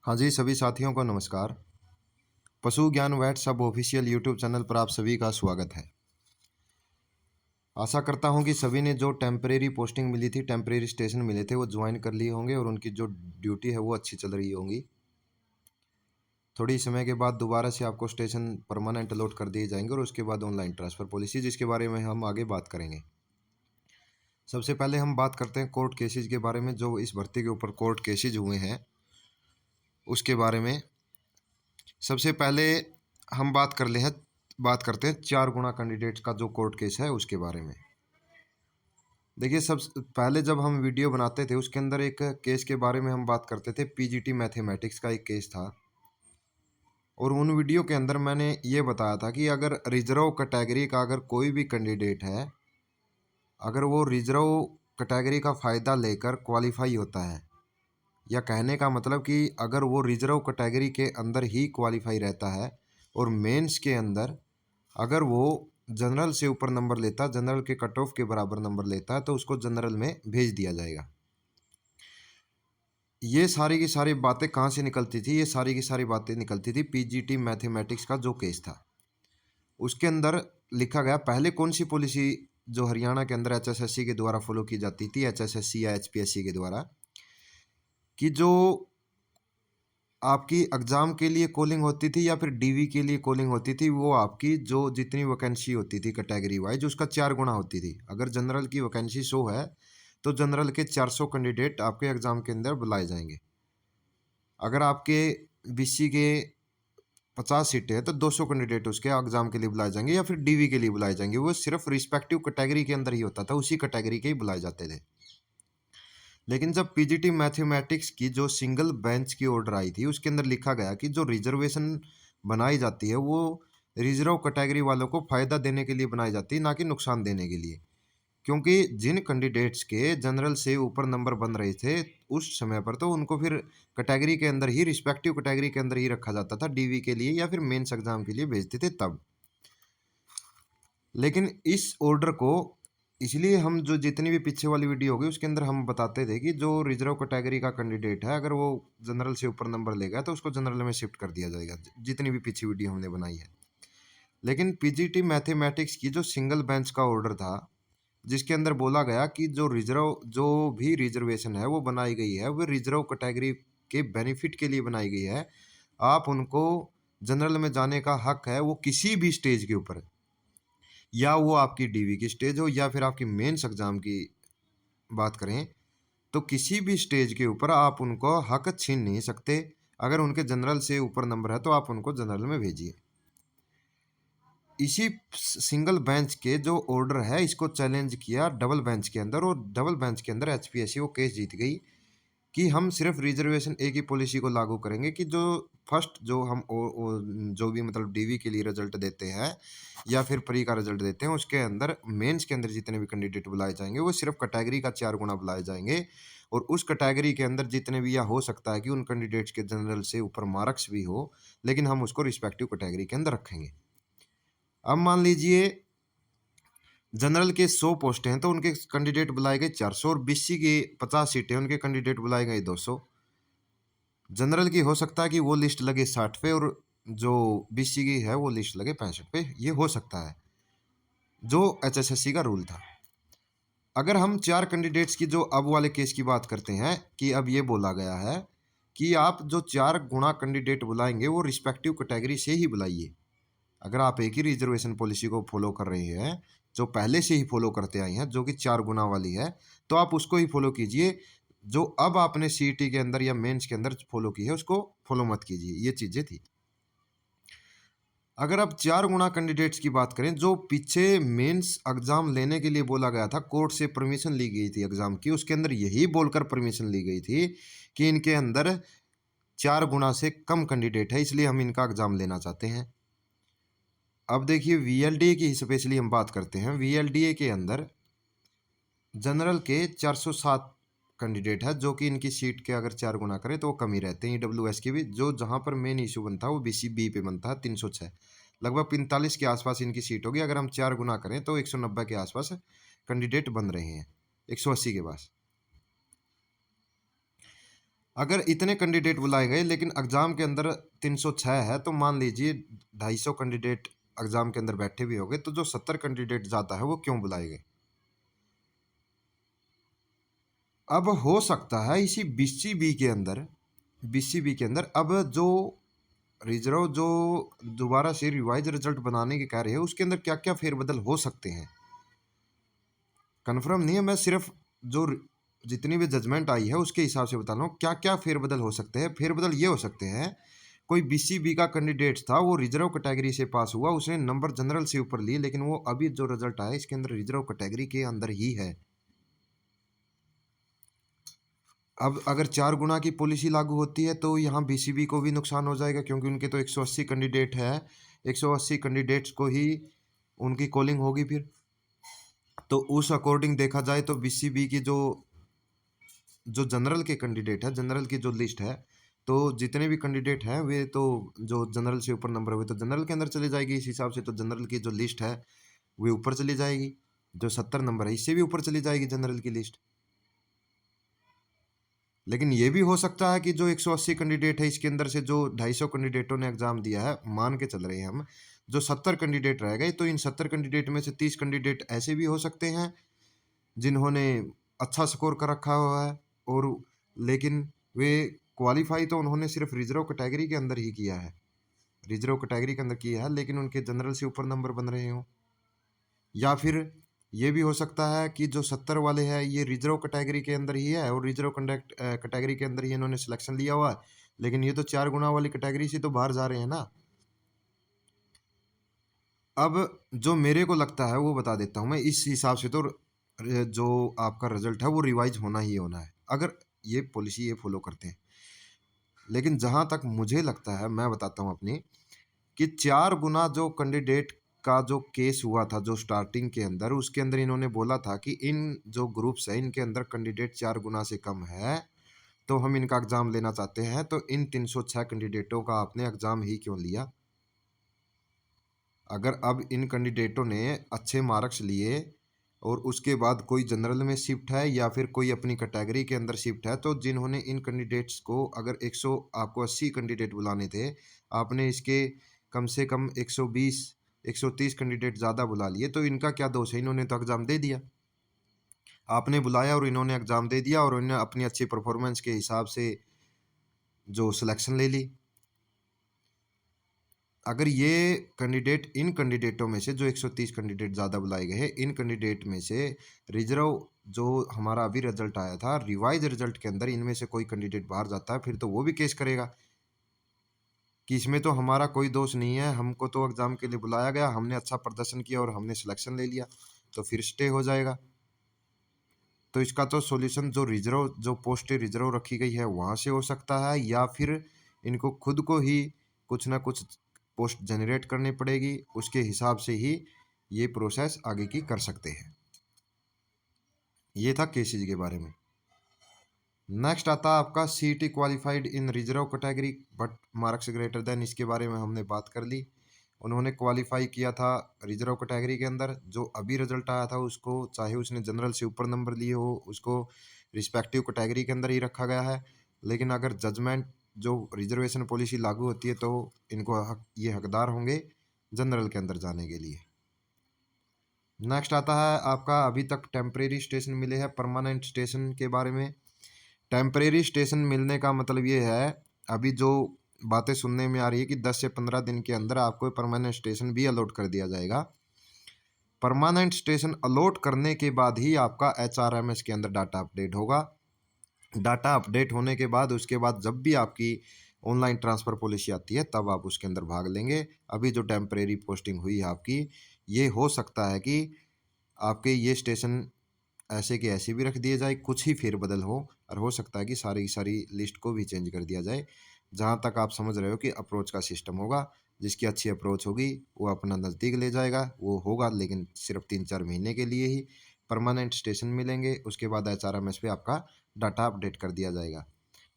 हाँ जी, सभी साथियों को नमस्कार। पशु ज्ञान वैट सब ऑफिशियल यूट्यूब चैनल पर आप सभी का स्वागत है। आशा करता हूँ कि सभी ने जो टेम्परेरी पोस्टिंग मिली थी, टेम्परेरी स्टेशन मिले थे, वो ज्वाइन कर लिए होंगे और उनकी जो ड्यूटी है वो अच्छी चल रही होंगी। थोड़ी समय के बाद दोबारा से आपको स्टेशन परमानेंट अलॉट कर दिए जाएंगे और उसके बाद ऑनलाइन ट्रांसफ़र पॉलिसी, जिसके बारे में हम आगे बात करेंगे। सबसे पहले हम बात करते हैं कोर्ट केसेज के बारे में। जो इस भर्ती के ऊपर कोर्ट केसेज हुए हैं उसके बारे में सबसे पहले हम बात करते हैं 4 गुना कैंडिडेट्स का जो कोर्ट केस है उसके बारे में। देखिए, सब पहले जब हम वीडियो बनाते थे उसके अंदर एक केस के बारे में हम बात करते थे। पीजीटी मैथमेटिक्स का एक केस था और उन वीडियो के अंदर मैंने ये बताया था कि अगर रिजर्व कैटेगरी का अगर कोई भी कैंडिडेट है, अगर वो रिजर्व कैटेगरी का फ़ायदा लेकर क्वालिफाई होता है, या कहने का मतलब कि अगर वो रिजर्व कैटेगरी के अंदर ही क्वालिफाई रहता है और मेंस के अंदर अगर वो जनरल से ऊपर नंबर लेता, जनरल के कट ऑफ के बराबर नंबर लेता है, तो उसको जनरल में भेज दिया जाएगा। ये सारी की सारी बातें कहाँ से निकलती थी? ये सारी की सारी बातें निकलती थी पीजीटी मैथमेटिक्स का जो केस था उसके अंदर। लिखा गया पहले कौन सी पॉलिसी जो हरियाणा के अंदर एचएसएससी के द्वारा फॉलो की जाती थी, एचएसएससी या एचपीएससी के द्वारा, कि जो आपकी एग्ज़ाम के लिए कॉलिंग होती थी या फिर डीवी के लिए कॉलिंग होती थी, वो आपकी जो जितनी वैकेंसी होती थी कैटेगरी वाइज उसका 4 गुना होती थी। अगर जनरल की वैकेंसी 100 है तो जनरल के 400 कैंडिडेट आपके एग्ज़ाम के अंदर बुलाए जाएंगे। अगर आपके बीसी के 50 सीटें हैं तो 200 कैंडिडेट उसके एग्ज़ाम के लिए बुलाए जाएंगे या फिर डीवी के लिए बुलाए जाएंगे। वो सिर्फ रिस्पेक्टिव कैटेगरी के अंदर ही होता था, उसी कैटेगरी के ही बुलाए जाते थे। लेकिन जब पीजीटी मैथमेटिक्स की जो सिंगल बेंच की ऑर्डर आई थी उसके अंदर लिखा गया कि जो रिजर्वेशन बनाई जाती है वो रिजर्व कैटेगरी वालों को फ़ायदा देने के लिए बनाई जाती है, ना कि नुकसान देने के लिए। क्योंकि जिन कैंडिडेट्स के जनरल से ऊपर नंबर बन रहे थे उस समय पर, तो उनको फिर कैटेगरी के अंदर ही, रिस्पेक्टिव कैटेगरी के अंदर ही रखा जाता था डीवी के लिए या फिर मेंस एग्जाम के लिए भेजते थे तब। लेकिन इस ऑर्डर को, इसलिए हम जो जितनी भी पीछे वाली वीडियो होगी उसके अंदर हम बताते थे कि जो रिजर्व कैटेगरी का कैंडिडेट है अगर वो जनरल से ऊपर नंबर लेगा तो उसको जनरल में शिफ्ट कर दिया जाएगा, जितनी भी पीछे वीडियो हमने बनाई है। लेकिन पीजीटी मैथमेटिक्स की जो सिंगल बेंच का ऑर्डर था जिसके अंदर बोला गया कि जो भी रिजर्वेशन है वो बनाई गई है वो रिजर्व कैटेगरी के बेनिफिट के लिए बनाई गई है। आप उनको जनरल में जाने का हक है वो किसी भी स्टेज के ऊपर, या वो आपकी डीवी की स्टेज हो या फिर आपकी मेंस एग्जाम की बात करें, तो किसी भी स्टेज के ऊपर आप उनको हक छीन नहीं सकते। अगर उनके जनरल से ऊपर नंबर है तो आप उनको जनरल में भेजिए। इसी सिंगल बेंच के जो ऑर्डर है इसको चैलेंज किया डबल बेंच के अंदर, और डबल बेंच के अंदर एचपीएससी वो केस जीत गई कि हम सिर्फ रिजर्वेशन एक ही पॉलिसी को लागू करेंगे कि जो फर्स्ट जो हम जो भी मतलब डीवी के लिए रिजल्ट देते हैं या फिर प्री का रिजल्ट देते हैं उसके अंदर मेंस के अंदर जितने भी कैंडिडेट बुलाए जाएंगे वो सिर्फ कैटेगरी का 4 गुना बुलाए जाएंगे। और उस कैटेगरी के अंदर जितने भी, या हो सकता है कि उन कैंडिडेट्स के जनरल से ऊपर मार्क्स भी हो, लेकिन हम उसको रिस्पेक्टिव कैटेगरी के अंदर रखेंगे। अब मान लीजिए जनरल के 100 पोस्ट हैं तो उनके कैंडिडेट बुलाए गए 400, और बीसी की 50 सीटें उनके कैंडिडेट बुलाए गए 200। जनरल की हो सकता है कि वो लिस्ट लगे 60 पे और जो बीसी की है वो लिस्ट लगे 65 पे, ये हो सकता है, जो एचएसएससी का रूल था। अगर हम 4 कैंडिडेट्स की जो अब वाले केस की बात करते हैं कि अब ये बोला गया है कि आप जो 4 गुना कैंडिडेट बुलाएंगे वो रिस्पेक्टिव कैटेगरी से ही बुलाइए। अगर आप एक ही रिजर्वेशन पॉलिसी को फॉलो कर रहे हैं जो पहले से ही फॉलो करते आए हैं जो कि 4 गुना वाली है, तो आप उसको ही फॉलो कीजिए। जो अब आपने सीईटी के अंदर या मेंस के अंदर फॉलो की है उसको फॉलो मत कीजिए। ये चीज़ें थी। अगर आप 4 गुना कैंडिडेट्स की बात करें, जो पीछे मेंस एग्जाम लेने के लिए बोला गया था, कोर्ट से परमिशन ली गई थी एग्जाम की, उसके अंदर यही बोलकर परमिशन ली गई थी कि इनके अंदर 4 गुना से कम कैंडिडेट है इसलिए हम इनका एग्जाम लेना चाहते हैं। अब देखिए वीएलडीए की स्पेशली हम बात करते हैं। वीएलडीए के अंदर जनरल के 407 कैंडिडेट है जो कि इनकी सीट के अगर 4 गुना करें तो वो कम ही रहते हैं। ईडब्ल्यूएस के भी जो जहाँ पर मेन इशू बनता है वो बीसीबी पे बनता है 306, लगभग 45 के आसपास इनकी सीट होगी। अगर हम 4 गुना करें तो 190 के आसपास कैंडिडेट बन रहे हैं, 180 के पास। अगर इतने कैंडिडेट बुलाए गए लेकिन एग्ज़ाम के अंदर 306 है, तो मान लीजिए 250 कैंडिडेट एग्ज़ाम के अंदर बैठे भी होंगे, तो जो 70 कैंडिडेट ज़्यादा है वो क्यों बुलाए गए? अब हो सकता है इसी बीसीबी के अंदर, अब जो रिजर्व जो दोबारा से रिवाइज रिजल्ट बनाने के कार्य है उसके अंदर क्या क्या फेरबदल हो सकते हैं, कन्फर्म नहीं है। मैं सिर्फ जो जितनी भी जजमेंट आई है उसके हिसाब से बता रहा हूँ क्या क्या फेरबदल हो सकते हैं। फेरबदल ये हो सकते हैं, कोई बीसीबी का कैंडिडेट था, वो रिजर्व कैटेगरी से पास हुआ, उसने नंबर जनरल से ऊपर लिए, लेकिन वो अभी जो रिजल्ट आया इसके अंदर रिजर्व कैटेगरी के अंदर ही है। अब अगर 4 गुना की पॉलिसी लागू होती है तो यहाँ बीसीबी को भी नुकसान हो जाएगा, क्योंकि उनके तो 180 कैंडिडेट है, 180 कैंडिडेट्स को ही उनकी कॉलिंग होगी फिर। तो उस अकॉर्डिंग देखा जाए तो बीसीबी की जो जो जनरल के कैंडिडेट है, जनरल की जो लिस्ट है, तो जितने भी कैंडिडेट हैं वे तो जो जनरल से ऊपर नंबर हुए तो जनरल के अंदर चली जाएगी। इस हिसाब से तो जनरल की जो लिस्ट है वे ऊपर चली जाएगी, जो 70 नंबर है इससे भी ऊपर चली जाएगी जनरल की लिस्ट। लेकिन ये भी हो सकता है कि जो 180 कैंडिडेट है इसके अंदर से जो 250 कैंडिडेटों ने एग्जाम दिया है, मान के चल रहे हैं हम, जो 70 कैंडिडेट रह गए, तो इन 70 कैंडिडेट में से 30 कैंडिडेट ऐसे भी हो सकते हैं जिन्होंने अच्छा स्कोर कर रखा हुआ है, और लेकिन वे क्वालिफाई तो उन्होंने सिर्फ रिजर्व कैटेगरी के अंदर ही किया है, रिजर्व कैटेगरी के अंदर किया है, लेकिन उनके जनरल से ऊपर नंबर बन रहे हों। या फिर ये भी हो सकता है कि जो 70 वाले हैं ये रिजर्व कैटेगरी के अंदर ही है, और रिजर्व कंडक्ट कैटेगरी के अंदर ही इन्होंने सिलेक्शन लिया हुआ है, लेकिन ये तो 4 गुना वाली कैटेगरी से तो बाहर जा रहे हैं ना। अब जो मेरे को लगता है वो बता देता हूँ मैं, इस हिसाब से तो जो आपका रिजल्ट है वो रिवाइज होना ही होना है, अगर ये पॉलिसी ये फॉलो करते हैं। लेकिन जहाँ तक मुझे लगता है, मैं बताता हूँ अपनी, कि 4 गुना जो कैंडिडेट का जो केस हुआ था जो स्टार्टिंग के अंदर, उसके अंदर इन्होंने बोला था कि इन जो ग्रुप्स है इनके अंदर कैंडिडेट 4 गुना से कम है, तो हम इनका एग्ज़ाम लेना चाहते हैं। तो इन 306 कैंडिडेटों का आपने एग्ज़ाम ही क्यों लिया? अगर अब इन कैंडिडेटों ने अच्छे मार्क्स लिए और उसके बाद कोई जनरल में शिफ्ट है या फिर कोई अपनी कैटेगरी के अंदर शिफ्ट है, तो जिन्होंने इन कैंडिडेट्स को अगर 100 आपको 80 कैंडिडेट बुलाने थे, आपने इसके कम से कम 120 130 कैंडिडेट ज़्यादा बुला लिए, तो इनका क्या दोष है? इन्होंने तो एग्ज़ाम दे दिया। आपने बुलाया और इन्होंने एग्ज़ाम दे दिया, और इन्होंने अपनी अच्छी परफॉर्मेंस के हिसाब से जो सिलेक्शन ले ली। अगर ये कैंडिडेट, इन कैंडिडेटों में से जो 130 कैंडिडेट ज़्यादा बुलाए गए हैं, इन कैंडिडेट में से रिजर्व जो हमारा अभी रिजल्ट आया था, रिवाइज रिजल्ट के अंदर इनमें से कोई कैंडिडेट बाहर जाता है, फिर तो वो भी केस करेगा कि इसमें तो हमारा कोई दोष नहीं है, हमको तो एग्ज़ाम के लिए बुलाया गया, हमने अच्छा प्रदर्शन किया और हमने सिलेक्शन ले लिया, तो फिर स्टे हो जाएगा। तो इसका तो सॉल्यूशन जो रिजर्व जो पोस्ट रिजर्व रखी गई है वहाँ से हो सकता है, या फिर इनको खुद को ही कुछ ना कुछ पोस्ट जनरेट करनी पड़ेगी, उसके हिसाब से ही ये प्रोसेस आगे की कर सकते हैं। ये था केसीज के बारे में। नेक्स्ट आता है आपका CET qualified in reserve category but marks greater than, इसके बारे में हमने बात कर ली। उन्होंने क्वालिफाई किया था रिजर्व कैटेगरी के अंदर, जो अभी रिजल्ट आया था उसको, चाहे उसने जनरल से ऊपर नंबर लिए हो, उसको रिस्पेक्टिव कैटेगरी के अंदर ही रखा गया है। लेकिन अगर जजमेंट जो रिजर्वेशन पॉलिसी लागू होती है तो इनको ये हकदार होंगे जनरल के अंदर जाने के लिए। नेक्स्ट आता है आपका अभी तक टेम्परेरी स्टेशन मिले हैं, परमानेंट स्टेशन के बारे में। टेम्परेरी स्टेशन मिलने का मतलब ये है, अभी जो बातें सुनने में आ रही है कि 10 से 15 दिन के अंदर आपको परमानेंट स्टेशन भी अलॉट कर दिया जाएगा। परमानेंट स्टेशन अलॉट करने के बाद ही आपका एचआरएमएस के अंदर डाटा अपडेट होगा। डाटा अपडेट होने के बाद उसके बाद जब भी आपकी ऑनलाइन ट्रांसफ़र पॉलिसी आती है तब आप उसके अंदर भाग लेंगे। अभी जो टेम्परेरी पोस्टिंग हुई है आपकी, ये हो सकता है कि आपके ये स्टेशन ऐसे के ऐसे भी रख दिए जाए, कुछ ही फेरबदल हो, और हो सकता है कि सारी की सारी लिस्ट को भी चेंज कर दिया जाए। जहाँ तक आप समझ रहे हो कि अप्रोच का सिस्टम होगा, जिसकी अच्छी अप्रोच होगी वो अपना नज़दीक ले जाएगा, वो होगा, लेकिन सिर्फ 3-4 महीने के लिए ही परमानेंट स्टेशन मिलेंगे। उसके बाद एचआरएमएस पे आपका डाटा अपडेट कर दिया जाएगा।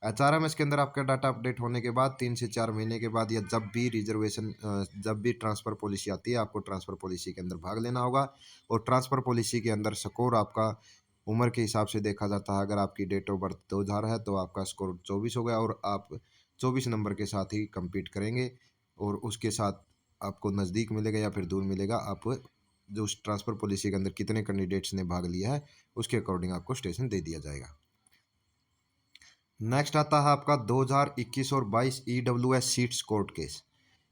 एचआरएमएस के अंदर आपका डाटा अपडेट होने के बाद 3 से 4 महीने के बाद, या जब भी रिजर्वेशन जब भी ट्रांसफ़र पॉलिसी आती है, आपको ट्रांसफ़र पॉलिसी के अंदर भाग लेना होगा, और ट्रांसफ़र पॉलिसी के अंदर स्कोर आपका उम्र के हिसाब से देखा जाता है। अगर आपकी डेट ऑफ बर्थ 2000 है तो आपका स्कोर 24 हो गया और आप 24 नंबर के साथ ही कम्पीट करेंगे और उसके साथ आपको नज़दीक मिलेगा या फिर दूर मिलेगा, आप जो उस ट्रांसफ़र पॉलिसी के अंदर कितने कैंडिडेट्स ने भाग लिया है उसके अकॉर्डिंग आपको स्टेशन दे दिया जाएगा। नेक्स्ट आता है आपका 2021 और 22 ईडब्ल्यूएस सीट्स कोर्ट केस।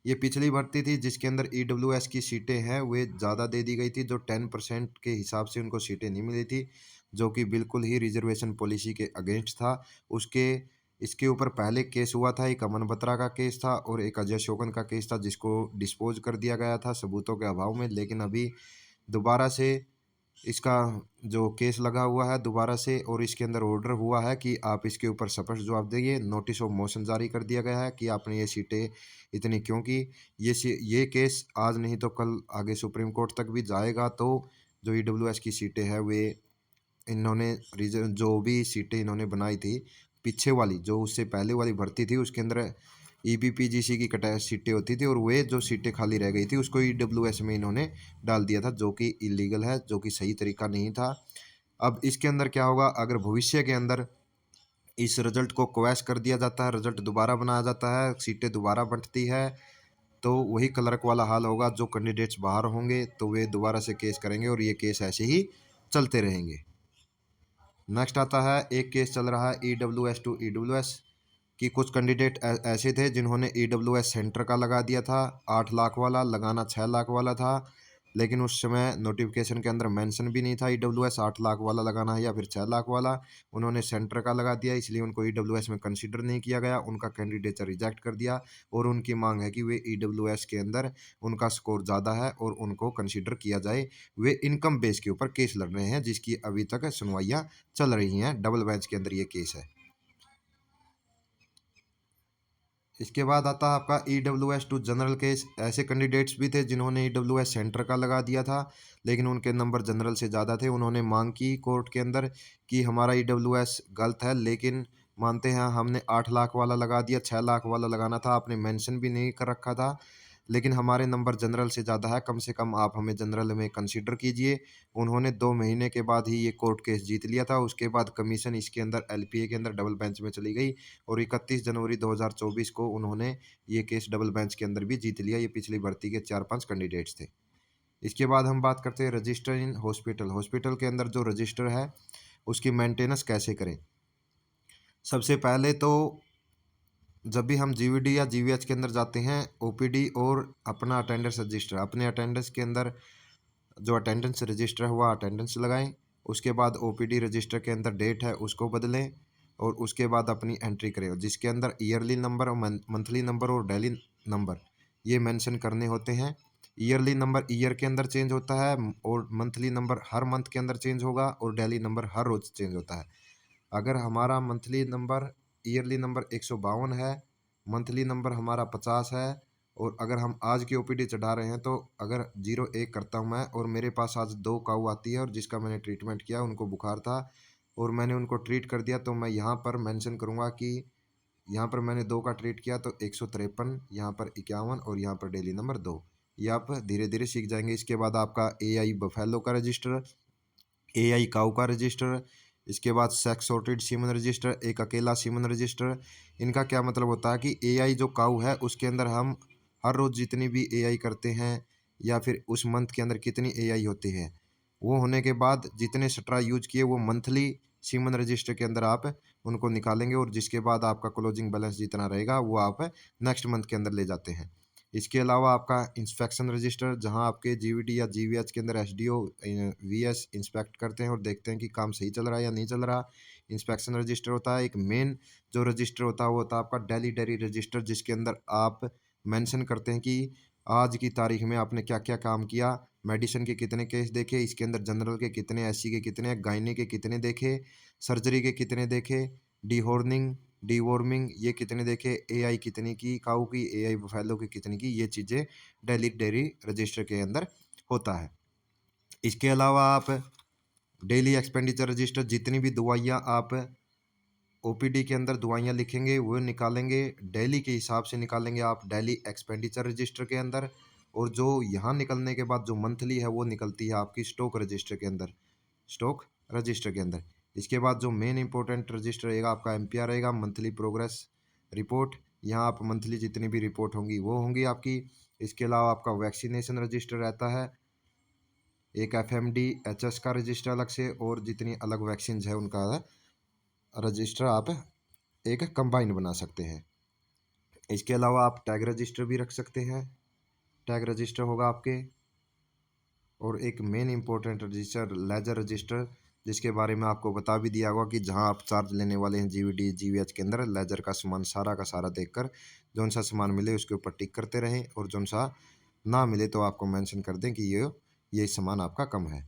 ये पिछली भर्ती थी जिसके अंदर ईडब्ल्यूएस की सीटें हैं वे ज़्यादा दे दी गई थी, जो 10% के हिसाब से उनको सीटें नहीं मिली थी, जो कि बिल्कुल ही रिजर्वेशन पॉलिसी के अगेंस्ट था। उसके इसके ऊपर पहले केस हुआ था, एक अमन बत्रा का केस था और एक अजय शोकन का केस था जिसको डिस्पोज कर दिया गया था सबूतों के अभाव में। लेकिन अभी दोबारा से इसका जो केस लगा हुआ है दोबारा से और इसके अंदर ऑर्डर हुआ है कि आप इसके ऊपर स्पष्ट जवाब देंगे। नोटिस ऑफ मोशन जारी कर दिया गया है कि आपने ये सीटें इतनी क्यों की। ये केस आज नहीं तो कल आगे सुप्रीम कोर्ट तक भी जाएगा। तो जो ईडब्ल्यूएस की सीटें हैं वे इन्होंने रीजन जो भी सीटें इन्होंने बनाई थी पीछे वाली जो उससे पहले वाली भर्ती थी उसके अंदर ईबीपीजीसी की कटा सीटें होती थी और वे जो सीटें खाली रह गई थी उसको ईडब्ल्यूएस में इन्होंने डाल दिया था, जो कि इलीगल है, जो कि सही तरीका नहीं था। अब इसके अंदर क्या होगा, अगर भविष्य के अंदर इस रिजल्ट को क्वैश कर दिया जाता है, रिजल्ट दोबारा बनाया जाता है, सीटें दोबारा बढ़ती है, तो वही क्लर्क वाला हाल होगा। जो कैंडिडेट्स बाहर होंगे तो वे दोबारा से केस करेंगे और ये केस ऐसे ही चलते रहेंगे। नेक्स्ट आता है एक केस चल रहा है ईडब्ल्यूएस टू ईडब्ल्यूएस कि कुछ कैंडिडेट ऐसे थे जिन्होंने ईडब्ल्यूएस सेंटर का लगा दिया था 8 लाख वाला, लगाना 6 लाख वाला था। लेकिन उस समय नोटिफिकेशन के अंदर मेंशन भी नहीं था ईडब्ल्यूएस 8 लाख वाला लगाना है या फिर 6 लाख वाला। उन्होंने सेंटर का लगा दिया, इसलिए उनको ईडब्ल्यूएस में कंसीडर नहीं किया गया, उनका कैंडिडेचर रिजेक्ट कर दिया और उनकी मांग है कि वे ईडब्ल्यूएस के अंदर उनका स्कोर ज़्यादा है और उनको कंसीडर किया जाए। वे इनकम बेस के ऊपर केस लड़ रहे हैं जिसकी अभी तक सुनवाइयाँ चल रही हैं, डबल बेंच के अंदर ये केस है। इसके बाद आता है आपका ईडब्ल्यूएस टू जनरल केस। ऐसे कैंडिडेट्स भी थे जिन्होंने ईडब्ल्यूएस सेंटर का लगा दिया था लेकिन उनके नंबर जनरल से ज़्यादा थे। उन्होंने मांग की कोर्ट के अंदर कि हमारा ईडब्ल्यूएस गलत है, लेकिन मानते हैं हमने 8 लाख वाला लगा दिया, 6 लाख वाला लगाना था, आपने मेंशन भी नहीं कर रखा था, लेकिन हमारे नंबर जनरल से ज़्यादा है, कम से कम आप हमें जनरल में कंसीडर कीजिए। उन्होंने 2 महीने के बाद ही ये कोर्ट केस जीत लिया था। उसके बाद कमीशन इसके अंदर एलपीए के अंदर डबल बेंच में चली गई और 31 जनवरी 2024 को उन्होंने ये केस डबल बेंच के अंदर भी जीत लिया। ये पिछली भर्ती के 4-5 कैंडिडेट्स थे। इसके बाद हम बात करते हैं रजिस्टर इन हॉस्पिटल। हॉस्पिटल के अंदर जो रजिस्टर है उसकी मेंटेनेंस कैसे करें। सबसे पहले तो जब भी हम जीवीडी या जीवीएच के अंदर जाते हैं, ओपीडी और अपना अटेंडेंस रजिस्टर, अपने अटेंडेंस के अंदर जो अटेंडेंस रजिस्टर हुआ अटेंडेंस लगाएं। उसके बाद ओपीडी रजिस्टर के अंदर डेट है उसको बदलें और उसके बाद अपनी एंट्री करें जिसके अंदर ईयरली नंबर और मंथली नंबर और डेली नंबर ये मेंशन करने होते हैं। ईयरली नंबर ईयर के अंदर चेंज होता है और मंथली नंबर हर मंथ के अंदर चेंज होगा और डेली नंबर हर रोज़ चेंज होता है। अगर हमारा मंथली नंबर ईयरली नंबर 152 है, मंथली नंबर हमारा 50 है और अगर हम आज की ओपीडी चढ़ा रहे हैं तो अगर 01 करता हूँ मैं और मेरे पास आज 2 काऊ आती है और जिसका मैंने ट्रीटमेंट किया उनको बुखार था और मैंने उनको ट्रीट कर दिया, तो मैं यहाँ पर मेंशन करूँगा कि यहाँ पर मैंने 2 का ट्रीट किया तो 153, यहाँ पर 51 और यहाँ पर डेली नंबर 2। ये आप धीरे धीरे सीख जाएंगे। इसके बाद आपका एआई बफेलो का रजिस्टर, एआई काऊ का रजिस्टर, इसके बाद सेक्स सॉर्टेड सीमन रजिस्टर, एक अकेला सीमन रजिस्टर। इनका क्या मतलब होता है कि एआई जो काऊ है उसके अंदर हम हर रोज़ जितनी भी एआई करते हैं या फिर उस मंथ के अंदर कितनी एआई होती है, वो होने के बाद जितने स्ट्रा यूज किए वो मंथली सीमन रजिस्टर के अंदर आप उनको निकालेंगे और जिसके बाद आपका क्लोजिंग बैलेंस जितना रहेगा वो आप नेक्स्ट मंथ के अंदर ले जाते हैं। इसके अलावा आपका इंस्पेक्शन रजिस्टर, जहां आपके जीवीडी या जीवीएच के अंदर एसडीओ वीएस इंस्पेक्ट करते हैं और देखते हैं कि काम सही चल रहा है या नहीं चल रहा। इंस्पेक्शन रजिस्टर होता है। एक मेन जो रजिस्टर होता है वो होता है आपका डेली डायरी रजिस्टर, जिसके अंदर आप मेंशन करते हैं कि आज की तारीख में आपने क्या क्या काम किया, मेडिसिन के कितने केस देखे, इसके अंदर जनरल के कितने, एससी के कितने, गायनी के कितने देखे, सर्जरी के कितने देखे, डीहॉर्निंग डीवॉर्मिंग ये कितने देखे, एआई कितनी की काऊ की, एआई बफेलो की कितनी की, ये चीज़ें डेली डेयरी रजिस्टर के अंदर होता है। इसके अलावा आप डेली एक्सपेंडिचर रजिस्टर, जितनी भी दवाइयाँ आप ओपीडी के अंदर दवाइयाँ लिखेंगे वो निकालेंगे, डेली के हिसाब से निकालेंगे आप डेली एक्सपेंडिचर रजिस्टर के अंदर। और जो यहाँ निकलने के बाद जो मंथली है वो निकलती है आपकी स्टॉक रजिस्टर के अंदर, स्टॉक रजिस्टर के अंदर। इसके बाद जो मेन इंपॉर्टेंट रजिस्टर रहेगा आपका MPR रहेगा, मंथली प्रोग्रेस रिपोर्ट। यहाँ आप मंथली जितनी भी रिपोर्ट होंगी वो होंगी आपकी। इसके अलावा आपका वैक्सीनेशन रजिस्टर रहता है, एक FMD HS का रजिस्टर अलग से, और जितनी अलग वैक्सीन है उनका रजिस्टर आप एक कंबाइन बना सकते हैं। इसके अलावा आप टैग रजिस्टर भी रख सकते हैं, टैग रजिस्टर होगा आपके। और एक main important register ledger register, जिसके बारे में आपको बता भी दिया होगा कि जहां आप चार्ज लेने वाले हैं GVD GVH के अंदर, लेजर का सामान सारा का सारा देखकर जौन सा सामान मिले उसके ऊपर टिक करते रहें, और जौन सा ना मिले तो आपको मेंशन कर दें कि ये सामान आपका कम है।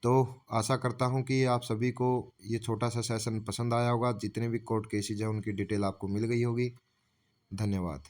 तो आशा करता हूं कि आप सभी को ये छोटा सा सेशन पसंद आया होगा। जितने भी कोर्ट केसेज हैं उनकी डिटेल आपको मिल गई होगी। धन्यवाद।